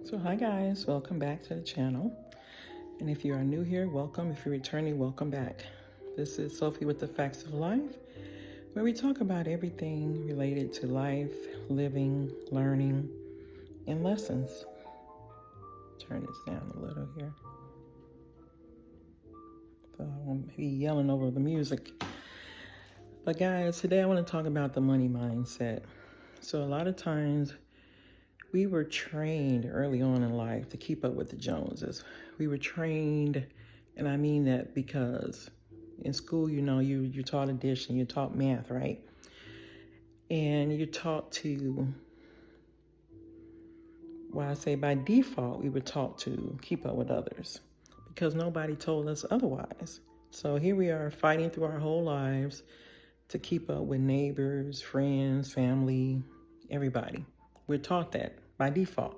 So hi guys, welcome back to the channel. And if you are new here, welcome. If you're returning, welcome back. This is Sophie with the Facts of Life, where we talk about everything related to life, living, learning, and lessons. Turn this down a little here. So I won't be yelling over the music. But guys, today I want to talk about the money mindset. So a lot of times we were trained early on in life to keep up with the Joneses. We were trained, and I mean that because in school, you're taught addition, you're taught math, right? And you're taught to, well, I say by default, we were taught to keep up with others because nobody told us otherwise. So here we are fighting through our whole lives to keep up with neighbors, friends, family, everybody. We're taught that by default.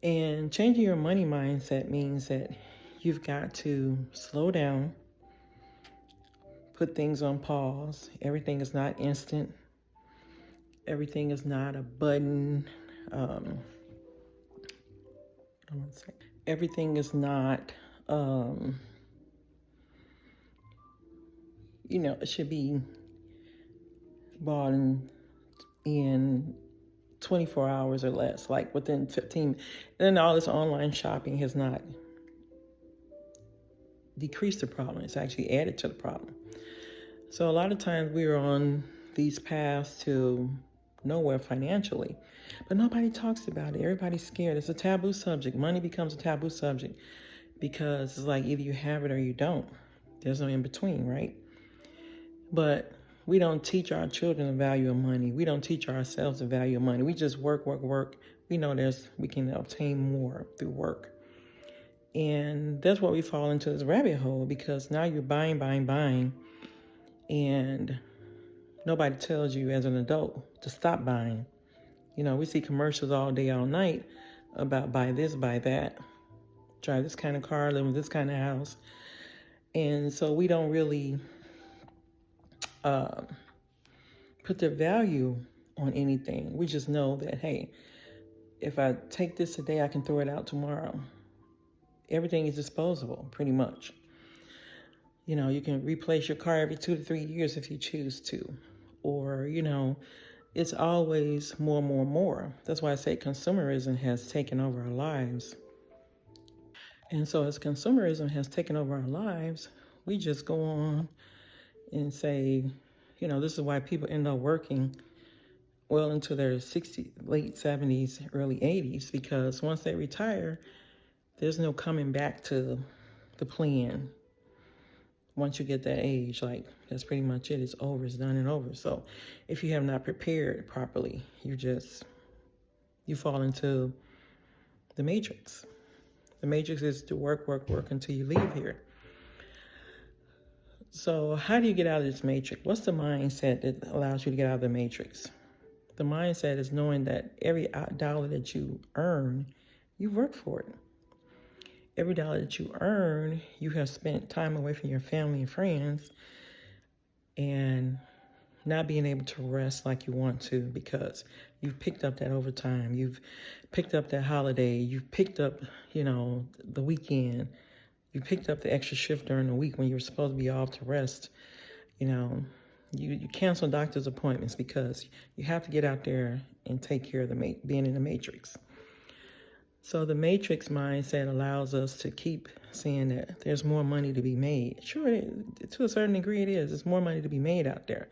And changing your money mindset means that you've got to slow down, put things on pause. Everything is not instant. Everything is not a button. Everything is not, it should be bought in 24 hours or less, like within 15. And then all this online shopping has not decreased the problem. It's actually added to the problem. So a lot of times we are on these paths to nowhere financially, but nobody talks about it. Everybody's scared. It's a taboo subject. Money becomes a taboo subject because it's like either you have it or you don't. There's no in between, right? But we don't teach our children the value of money. We don't teach ourselves the value of money. We just work. We know we can obtain more through work. And that's what we fall into, this rabbit hole, because now you're buying, and nobody tells you as an adult to stop buying. We see commercials all day, all night about buy this, buy that, drive this kind of car, live in this kind of house. And so we don't really put the value on anything. We just know that, hey, if I take this today, I can throw it out tomorrow. Everything is disposable, pretty much. You can replace your car every 2 to 3 years if you choose to. Or, it's always more. That's why I say consumerism has taken over our lives. And so as consumerism has taken over our lives, we just go on and say, this is why people end up working well into their 60s, late 70s, early 80s, because once they retire, there's no coming back to the plan. Once you get that age, like, that's pretty much it. It's over, it's done and over. So if you have not prepared properly, you fall into the matrix. The matrix is to work until you leave here. So how do you get out of this matrix? What's the mindset that allows you to get out of the matrix? The mindset is knowing that every dollar that you earn, you work for it. Every dollar that you earn, you have spent time away from your family and friends and not being able to rest like you want to because you've picked up that overtime. You've picked up that holiday. You've picked up, the weekend. You picked up the extra shift during the week when you were supposed to be off to rest. You cancel doctor's appointments because you have to get out there and take care of being in the matrix. So the matrix mindset allows us to keep saying that there's more money to be made. Sure, to a certain degree it is. There's more money to be made out there.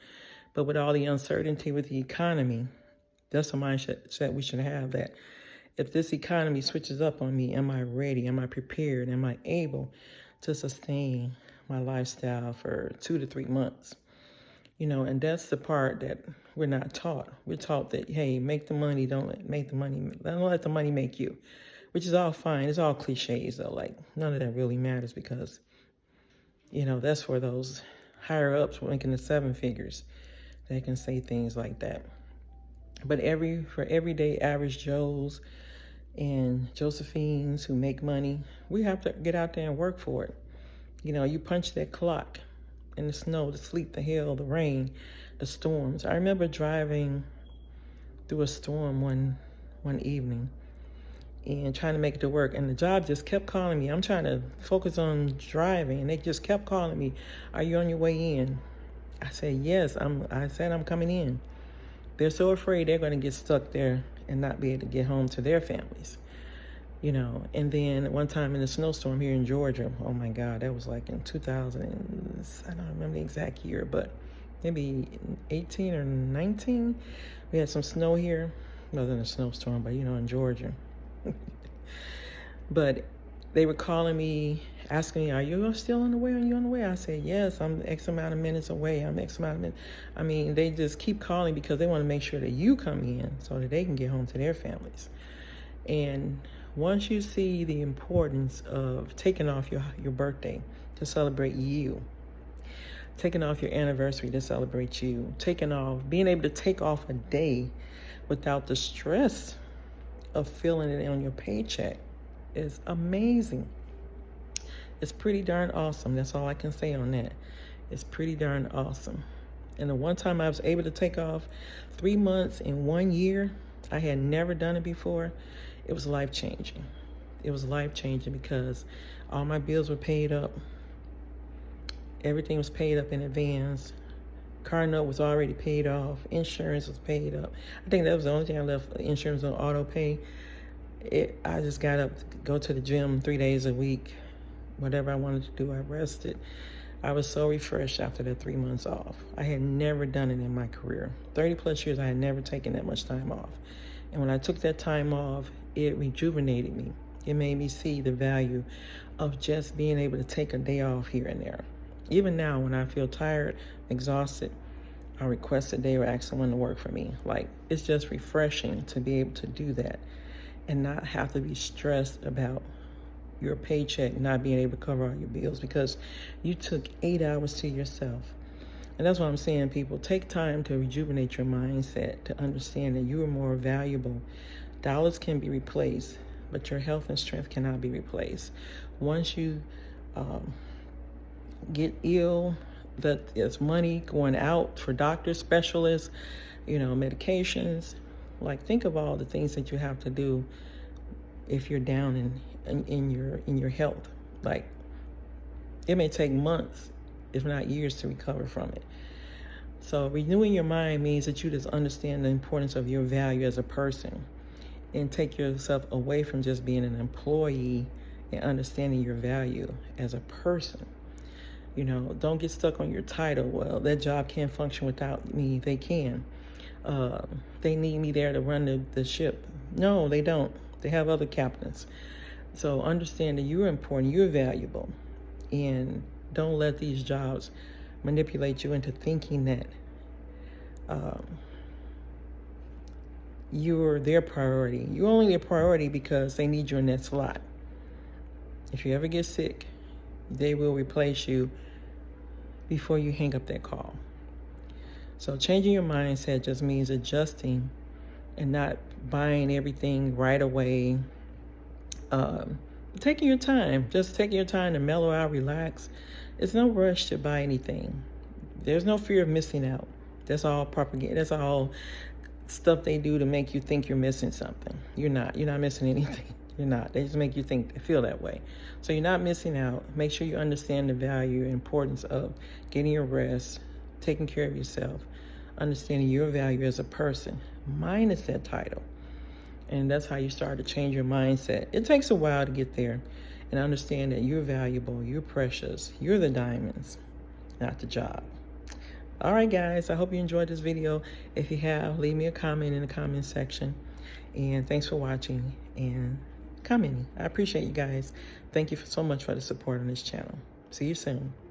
But with all the uncertainty with the economy, that's a mindset we should have, that if this economy switches up on me, am I ready? Am I prepared? Am I able to sustain my lifestyle for 2 to 3 months? And that's the part that we're not taught. We're taught that, hey, make the money, don't let the money make you, which is all fine. It's all cliches though. Like, none of that really matters because, that's for those higher ups making the 7 figures. They can say things like that. But for everyday average Joes and Josephines who make money, we have to get out there and work for it. You punch that clock in the snow, the sleet, the hail, the rain, the storms. I remember driving through a storm one evening, and trying to make it to work. And the job just kept calling me. I'm trying to focus on driving, and they just kept calling me. Are you on your way in? I said, yes, I said I'm coming in. They're so afraid they're going to get stuck there and not be able to get home to their families. You know, and then one time in a snowstorm here in Georgia, oh my God, that was like in 2000, I don't remember the exact year, but maybe 18 or 19. We had some snow here. It wasn't a snowstorm, but you know, in Georgia. But they were calling me, asking me, are you still on the way? Are you on the way? I said, yes, I'm X amount of minutes away. I'm X amount of minutes. I mean, they just keep calling because they want to make sure that you come in so that they can get home to their families. And once you see the importance of taking off your birthday to celebrate you, taking off your anniversary to celebrate you, being able to take off a day without the stress of feeling it on your paycheck is amazing. It's pretty darn awesome. That's all I can say on that. It's pretty darn awesome. And the one time I was able to take off 3 months in 1 year, I had never done it before. It was life-changing. It was life-changing because all my bills were paid up. Everything was paid up in advance. Car note was already paid off. Insurance was paid up. I think that was the only thing I left insurance on auto pay. I just got up to go to the gym 3 days a week. Whatever I wanted to do, I rested. I was so refreshed after that 3 months off. I had never done it in my career. 30 plus years, I had never taken that much time off. And when I took that time off, it rejuvenated me. It made me see the value of just being able to take a day off here and there. Even now, when I feel tired, exhausted, I request a day or ask someone to work for me. Like, it's just refreshing to be able to do that and not have to be stressed about your paycheck not being able to cover all your bills because you took 8 hours to yourself. And that's what I'm saying, people. Take time to rejuvenate your mindset, to understand that you are more valuable. Dollars can be replaced, but your health and strength cannot be replaced. Once you get ill, that there's money going out for doctors, specialists, you know, medications. Like, think of all the things that you have to do if you're down in your health. Like, it may take months, if not years, to recover from it. So renewing your mind means that you just understand the importance of your value as a person and take yourself away from just being an employee and understanding your value as a person. You know, don't get stuck on your title. Well, that job can't function without me. They can. They need me there to run the ship. No, they don't. They have other captains. So understand that you're important, you're valuable, and don't let these jobs manipulate you into thinking that you're their priority. You're only their priority because they need you in that slot. If you ever get sick, they will replace you before you hang up that call. So changing your mindset just means adjusting and not buying everything right away. Taking your time, just taking your time to mellow out, relax. There's no rush to buy anything. There's no fear of missing out. That's all propaganda. That's all stuff they do to make you think you're missing something. You're not. You're not missing anything. You're not. They just make you feel that way. So you're not missing out. Make sure you understand the value and importance of getting your rest, taking care of yourself, understanding your value as a person, minus that title. And that's how you start to change your mindset. It takes a while to get there and understand that you're valuable, you're precious, you're the diamonds, not the job. All right, guys, I hope you enjoyed this video. If you have, leave me a comment in the comment section. And thanks for watching and commenting. I appreciate you guys. Thank you so much for the support on this channel. See you soon.